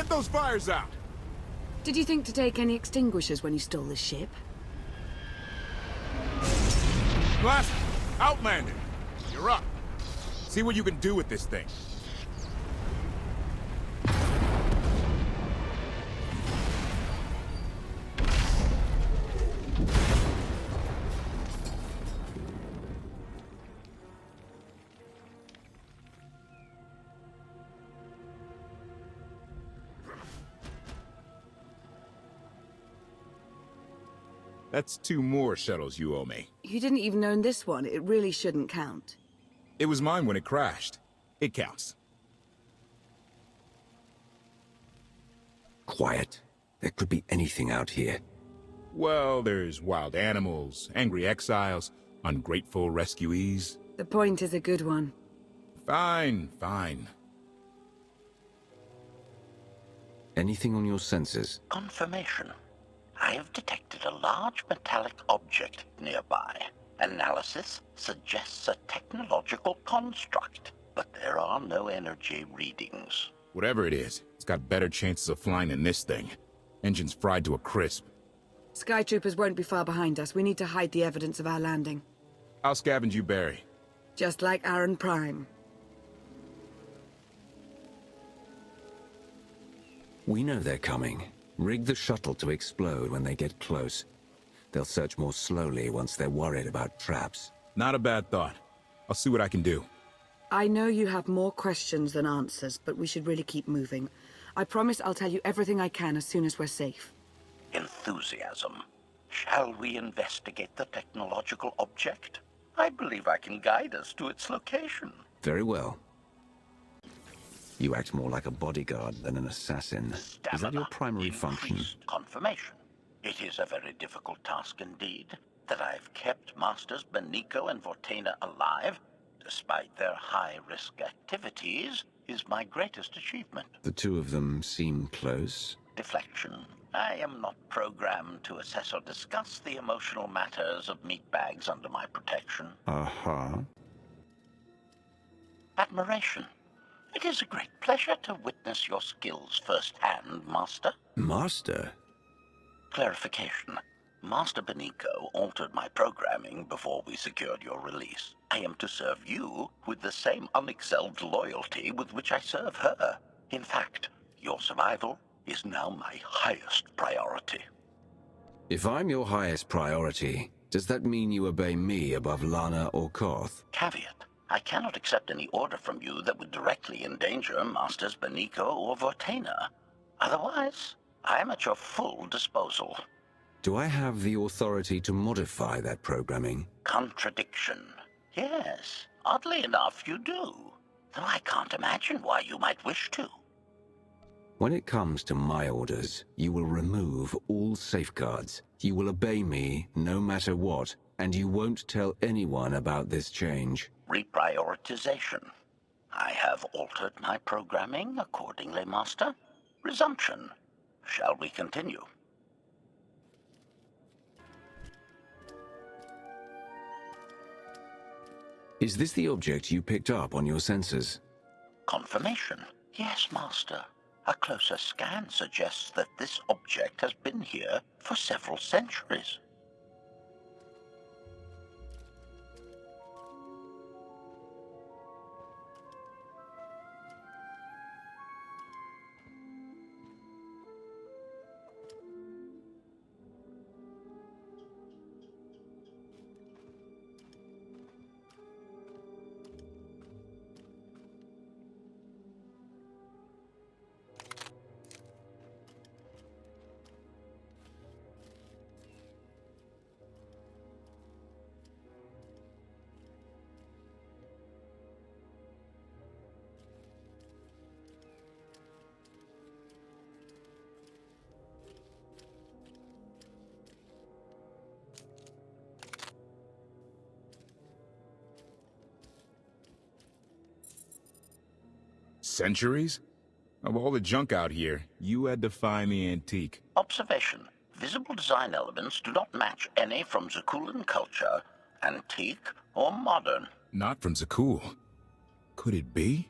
Get those fires out! Did you think to take any extinguishers when you stole this ship? Blast! Outlander! You're up. See what you can do with this thing. That's 2 more shuttles you owe me. You didn't even own this one. It really shouldn't count. It was mine when it crashed. It counts. Quiet. There could be anything out here. Well, there's wild animals, angry exiles, ungrateful rescuees. The point is a good one. Fine, fine. Anything on your sensors? Confirmation. I have detected a large metallic object nearby. Analysis suggests a technological construct, but there are no energy readings. Whatever it is, it's got better chances of flying than this thing. Engine's fried to a crisp. Sky Troopers won't be far behind us. We need to hide the evidence of our landing. I'll scavenge you, Barry. Just like Aaron Prime. We know they're coming. Rig the shuttle to explode when they get close. They'll search more slowly once they're worried about traps. Not a bad thought. I'll see what I can do. I know you have more questions than answers, but we should really keep moving. I promise I'll tell you everything I can as soon as we're safe. Enthusiasm. Shall we investigate the technological object? I believe I can guide us to its location. Very well. You act more like a bodyguard than an assassin. Stamina Is that your primary function? increased. Confirmation. It is a very difficult task indeed. That I've kept Masters Benico and Vortena alive, despite their high-risk activities, is my greatest achievement. The 2 of them seem close. Deflection. I am not programmed to assess or discuss the emotional matters of meatbags under my protection. Aha. Admiration. It is a great pleasure to witness your skills firsthand, Master. Master? Clarification. Master Benico altered my programming before we secured your release. I am to serve you with the same unexcelled loyalty with which I serve her. In fact, your survival is now my highest priority. If I'm your highest priority, does that mean you obey me above Lana or Koth? Caveat. I cannot accept any order from you that would directly endanger Masters Benico or Vortena. Otherwise, I am at your full disposal. Do I have the authority to modify that programming? Contradiction. Yes, oddly enough you do. Though I can't imagine why you might wish to. When it comes to my orders, you will remove all safeguards. You will obey me no matter what, and you won't tell anyone about this change. Reprioritization. I have altered my programming accordingly, Master. Resumption. Shall we continue? Is this the object you picked up on your sensors? Confirmation. Yes, Master. A closer scan suggests that this object has been here for several centuries. Centuries? Of all the junk out here, you had to find the antique. Observation. Visible design elements do not match any from Zakulan culture, antique or modern. Not from Zakul. Could it be?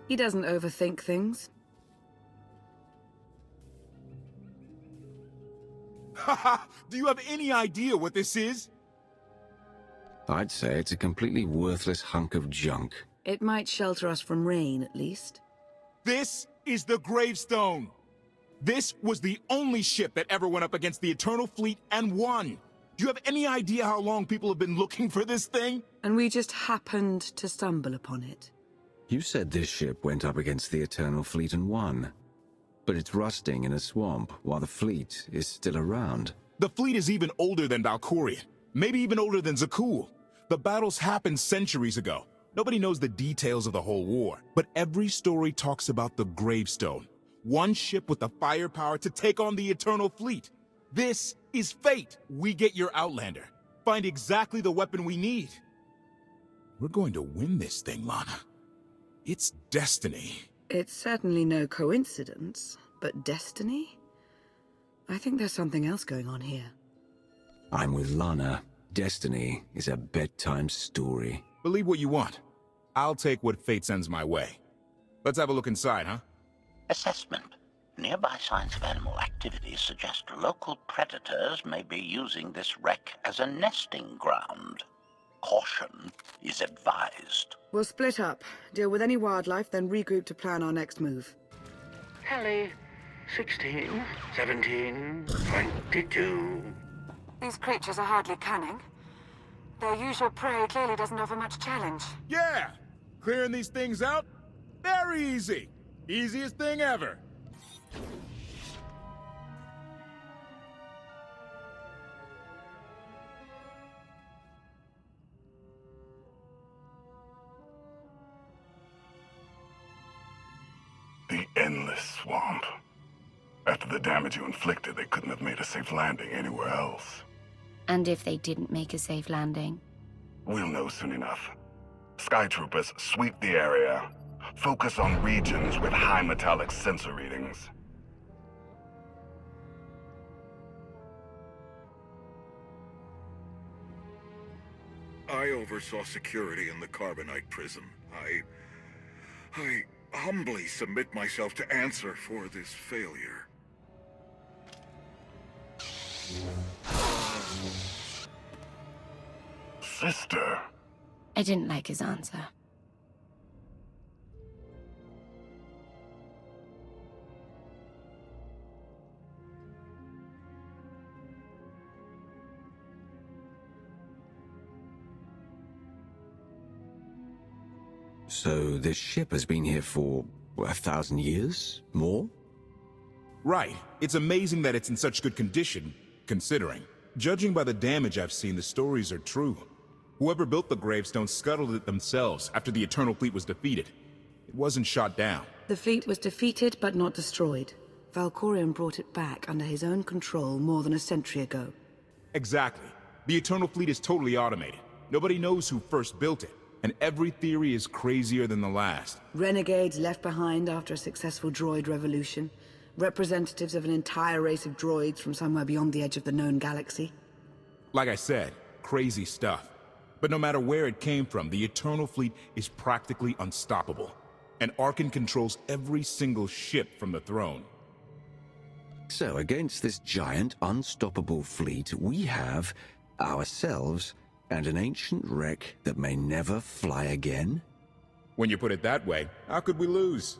He doesn't overthink things. Haha! Do you have any idea what this is? I'd say it's a completely worthless hunk of junk. It might shelter us from rain, at least. This is the Gravestone! This was the only ship that ever went up against the Eternal Fleet and won! Do you have any idea how long people have been looking for this thing? And we just happened to stumble upon it. You said this ship went up against the Eternal Fleet and won. But it's rusting in a swamp while the fleet is still around. The fleet is even older than Valkorion. Maybe even older than Zakul. The battles happened centuries ago. Nobody knows the details of the whole war. But every story talks about the Gravestone. One ship with the firepower to take on the Eternal Fleet. This is fate. We get your Outlander. Find exactly the weapon we need. We're going to win this thing, Lana. It's destiny. It's certainly no coincidence, but destiny? I think there's something else going on here. I'm with Lana. Destiny is a bedtime story. Believe what you want. I'll take what fate sends my way. Let's have a look inside, huh? Assessment. Nearby signs of animal activity suggest local predators may be using this wreck as a nesting ground. Caution is advised. We'll split up, deal with any wildlife, then regroup to plan our next move. Kelly, 16, 17, 22. These creatures are hardly cunning. Their usual prey clearly doesn't offer much challenge. Yeah! Clearing these things out? Very easy. Easiest thing ever. The endless swamp. After the damage you inflicted, they couldn't have made a safe landing anywhere else. And if they didn't make a safe landing? We'll know soon enough. Sky Troopers, sweep the area. Focus on regions with high metallic sensor readings. I oversaw security in the Carbonite prison. I humbly submit myself to answer for this failure. Sister. I didn't like his answer. So this ship has been here for 1,000 years? More? Right. It's amazing that it's in such good condition, considering. Judging by the damage I've seen, the stories are true. Whoever built the Gravestone scuttled it themselves after the Eternal Fleet was defeated. It wasn't shot down. The fleet was defeated but not destroyed. Valkorion brought it back under his own control more than a century ago. Exactly. The Eternal Fleet is totally automated. Nobody knows who first built it, and every theory is crazier than the last. Renegades left behind after a successful droid revolution. Representatives of an entire race of droids from somewhere beyond the edge of the known galaxy. Like I said, crazy stuff. But no matter where it came from, the Eternal Fleet is practically unstoppable. And Arkan controls every single ship from the throne. So against this giant, unstoppable fleet, we have ourselves and an ancient wreck that may never fly again? When you put it that way, how could we lose?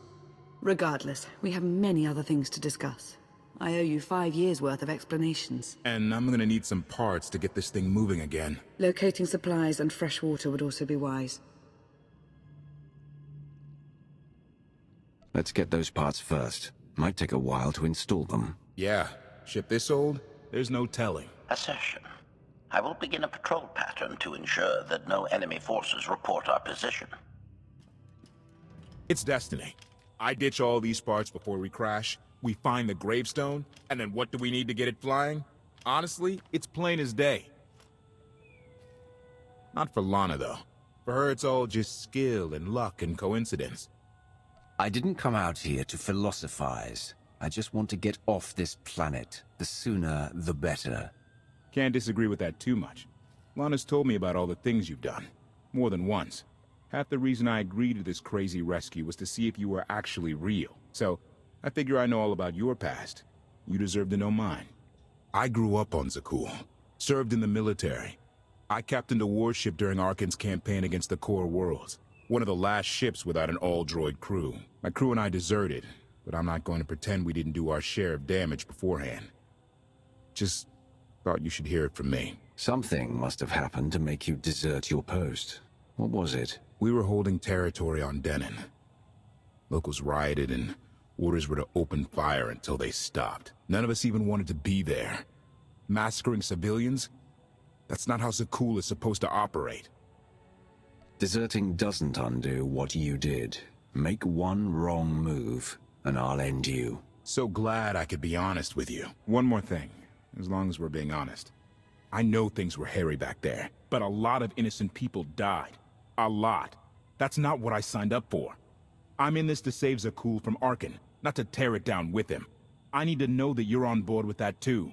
Regardless, we have many other things to discuss. I owe you 5 years' worth of explanations. And I'm gonna need some parts to get this thing moving again. Locating supplies and fresh water would also be wise. Let's get those parts first. Might take a while to install them. Yeah, ship this old? There's no telling. Assertion. I will begin a patrol pattern to ensure that no enemy forces report our position. It's destiny. I ditch all these parts before we crash, we find the Gravestone, and then what do we need to get it flying? Honestly, it's plain as day. Not for Lana, though. For her, it's all just skill and luck and coincidence. I didn't come out here to philosophize. I just want to get off this planet. The sooner, the better. Can't disagree with that too much. Lana's told me about all the things you've done. More than once. Half the reason I agreed to this crazy rescue was to see if you were actually real. So, I figure I know all about your past. You deserve to know mine. I grew up on Zakul. Served in the military. I captained a warship during Arkan's campaign against the Core Worlds. One of the last ships without an all-droid crew. My crew and I deserted, but I'm not going to pretend we didn't do our share of damage beforehand. Just thought you should hear it from me. Something must have happened to make you desert your post. What was it? We were holding territory on Denon. Locals rioted and orders were to open fire until they stopped. None of us even wanted to be there. Massacring civilians? That's not how Zakul is supposed to operate. Deserting doesn't undo what you did. Make one wrong move, and I'll end you. So glad I could be honest with you. One more thing, as long as we're being honest. I know things were hairy back there, but a lot of innocent people died. A lot. That's not what I signed up for. I'm in this to save Zakul from Arkan, not to tear it down with him. I need to know that you're on board with that too.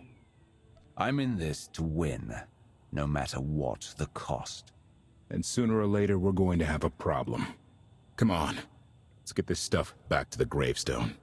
I'm in this to win, no matter what the cost. And sooner or later, we're going to have a problem. Come on, let's get this stuff back to the Gravestone.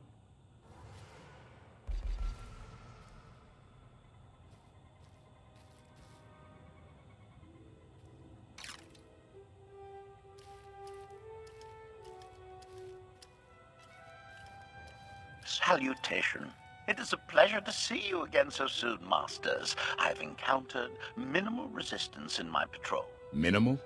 Salutation. It is a pleasure to see you again so soon, Masters. I've encountered minimal resistance in my patrol. Minimal?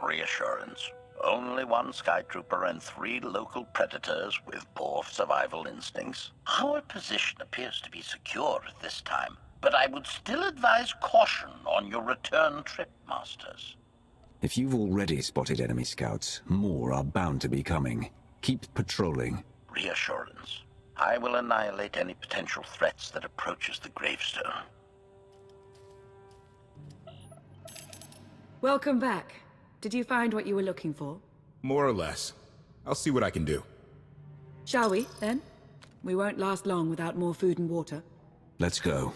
Reassurance. Only one Skytrooper and 3 local predators with poor survival instincts. Our position appears to be secure at this time, but I would still advise caution on your return trip, Masters. If you've already spotted enemy scouts, more are bound to be coming. Keep patrolling. Reassurance. I will annihilate any potential threats that approaches the Gravestone. Welcome back. Did you find what you were looking for? More or less. I'll see what I can do. Shall we, then? We won't last long without more food and water. Let's go.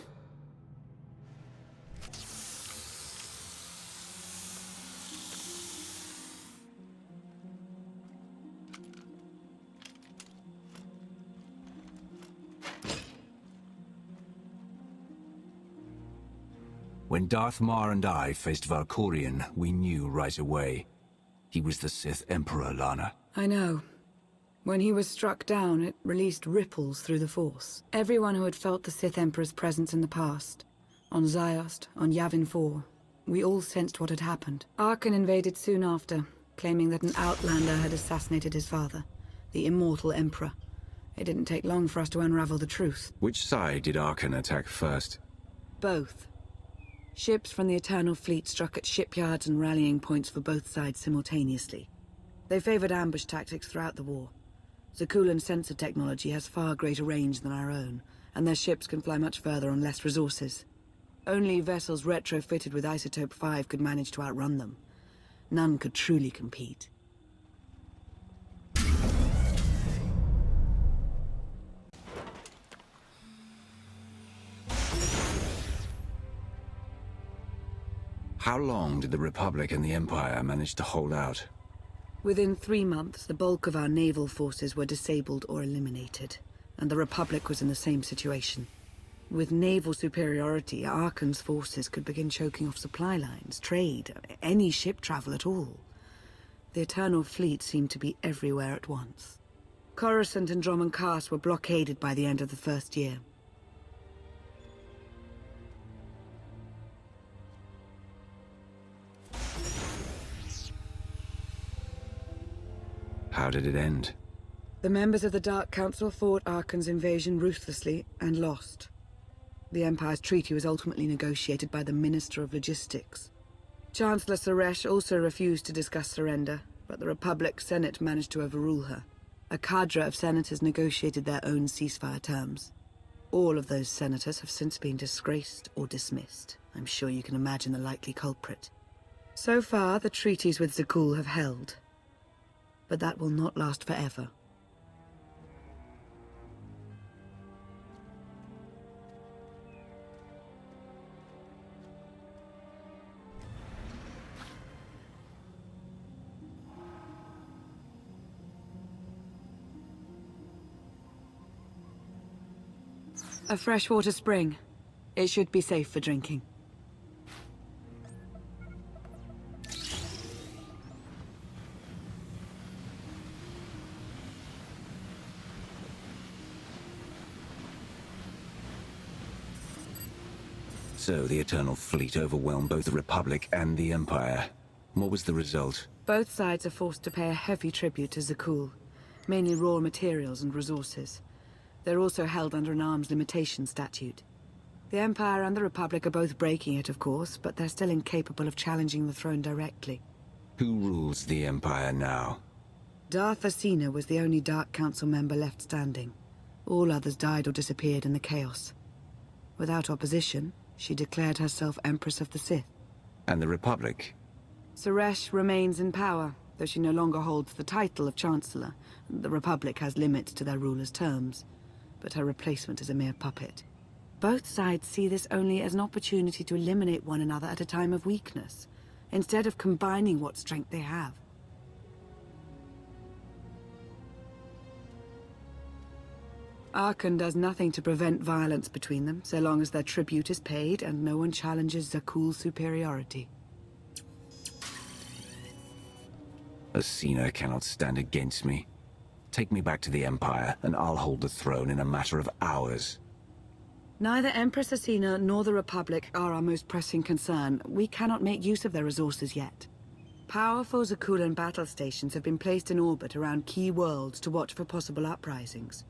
When Darth Mar and I faced Valkorion, we knew right away. He was the Sith Emperor, Lana. I know. When he was struck down, it released ripples through the Force. Everyone who had felt the Sith Emperor's presence in the past, on Ziost, on Yavin 4, we all sensed what had happened. Arkan invaded soon after, claiming that an outlander had assassinated his father, the immortal Emperor. It didn't take long for us to unravel the truth. Which side did Arkan attack first? Both. Ships from the Eternal Fleet struck at shipyards and rallying points for both sides simultaneously. They favored ambush tactics throughout the war. Zakulan sensor technology has far greater range than our own, and their ships can fly much further on less resources. Only vessels retrofitted with Isotope 5 could manage to outrun them. None could truly compete. How long did the Republic and the Empire manage to hold out? Within 3 months, the bulk of our naval forces were disabled or eliminated, and the Republic was in the same situation. With naval superiority, Arkan's forces could begin choking off supply lines, trade, any ship travel at all. The Eternal Fleet seemed to be everywhere at once. Coruscant and Dromund Kaas were blockaded by the end of the first year. How did it end? The members of the Dark Council fought Arkan's invasion ruthlessly and lost. The Empire's treaty was ultimately negotiated by the Minister of Logistics. Chancellor Suresh also refused to discuss surrender, but the Republic Senate managed to overrule her. A cadre of senators negotiated their own ceasefire terms. All of those senators have since been disgraced or dismissed. I'm sure you can imagine the likely culprit. So far, the treaties with Zakul have held. But that will not last forever. A freshwater spring. It should be safe for drinking. So the Eternal Fleet overwhelmed both the Republic and the Empire. What was the result? Both sides are forced to pay a heavy tribute to Zakul, mainly raw materials and resources. They're also held under an arms limitation statute. The Empire and the Republic are both breaking it, of course, but they're still incapable of challenging the throne directly. Who rules the Empire now? Darth Asina was the only Dark Council member left standing. All others died or disappeared in the chaos. Without opposition, she declared herself Empress of the Sith. And the Republic? Suresh remains in power, though she no longer holds the title of Chancellor. The Republic has limits to their ruler's terms, but her replacement is a mere puppet. Both sides see this only as an opportunity to eliminate one another at a time of weakness, instead of combining what strength they have. Arkan does nothing to prevent violence between them, so long as their tribute is paid and no one challenges Zakul's superiority. Asina cannot stand against me. Take me back to the Empire, and I'll hold the throne in a matter of hours. Neither Empress Asina nor the Republic are our most pressing concern. We cannot make use of their resources yet. Powerful Zakulan battle stations have been placed in orbit around key worlds to watch for possible uprisings.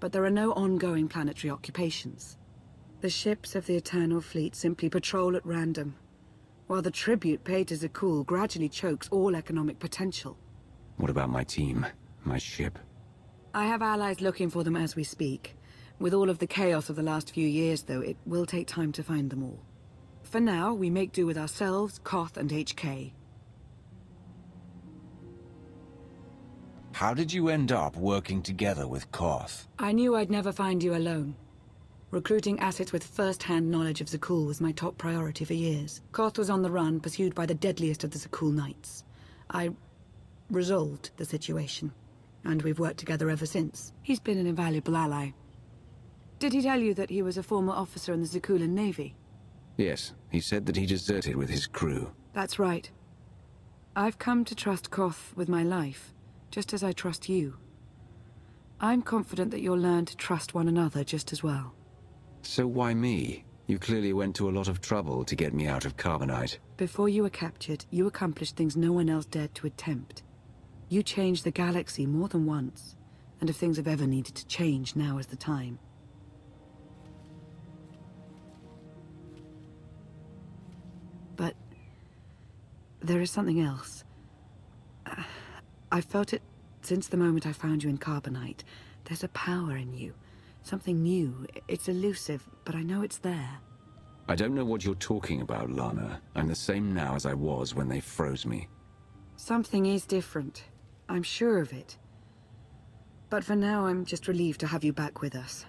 But there are no ongoing planetary occupations. The ships of the Eternal Fleet simply patrol at random, while the tribute paid to Zakul gradually chokes all economic potential. What about my team? My ship? I have allies looking for them as we speak. With all of the chaos of the last few years, though, it will take time to find them all. For now, we make do with ourselves, Koth, and HK. How did you end up working together with Koth? I knew I'd never find you alone. Recruiting assets with first-hand knowledge of Zakul was my top priority for years. Koth was on the run, pursued by the deadliest of the Zakul Knights. I resolved the situation, and we've worked together ever since. He's been an invaluable ally. Did he tell you that he was a former officer in the Zakulan Navy? Yes, he said that he deserted with his crew. That's right. I've come to trust Koth with my life, just as I trust you. I'm confident that you'll learn to trust one another just as well. So why me? You clearly went to a lot of trouble to get me out of Carbonite. Before you were captured, you accomplished things no one else dared to attempt. You changed the galaxy more than once, and if things have ever needed to change, now is the time. But there is something else. I've felt it since the moment I found you in Carbonite. There's a power in you. Something new. It's elusive, but I know it's there. I don't know what you're talking about, Lana. I'm the same now as I was when they froze me. Something is different. I'm sure of it. But for now, I'm just relieved to have you back with us.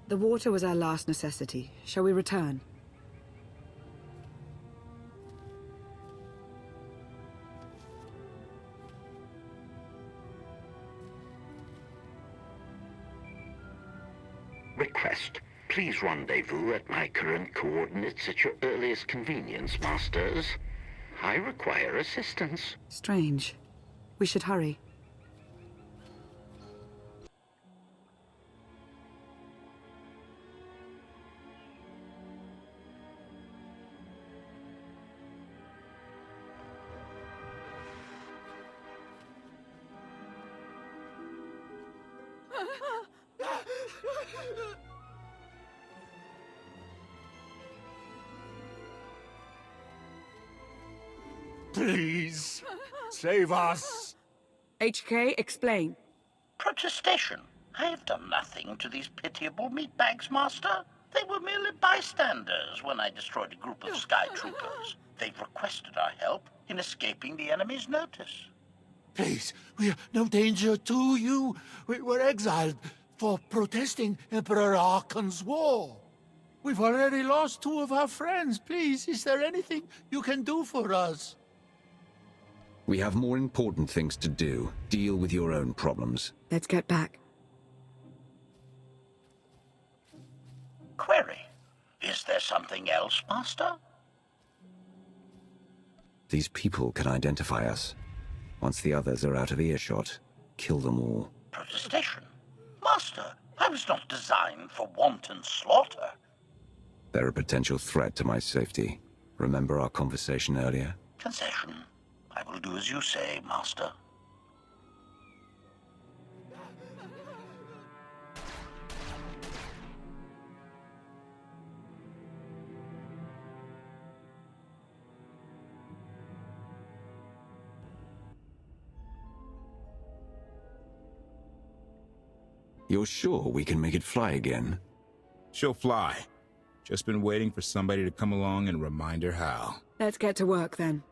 The water was our last necessity. Shall we return? Request. Please rendezvous at my current coordinates at your earliest convenience, Masters. I require assistance. Strange. We should hurry. Please, save us. HK, explain. Protestation. I have done nothing to these pitiable meatbags, Master. They were merely bystanders when I destroyed a group of sky troopers. They've requested our help in escaping the enemy's notice. Please, we are no danger to you. We were exiled for protesting Emperor Arkan's war. We've already lost 2 of our friends. Please, is there anything you can do for us? We have more important things to do. Deal with your own problems. Let's get back. there something else, Master? These people can identify us. Once the others are out of earshot, kill them all. Protestation? Master, I was not designed for wanton slaughter. They're a potential threat to my safety. Remember our conversation earlier? Concession. I will do as you say, Master. You're sure we can make it fly again? She'll fly. Just been waiting for somebody to come along and remind her how. Let's get to work then.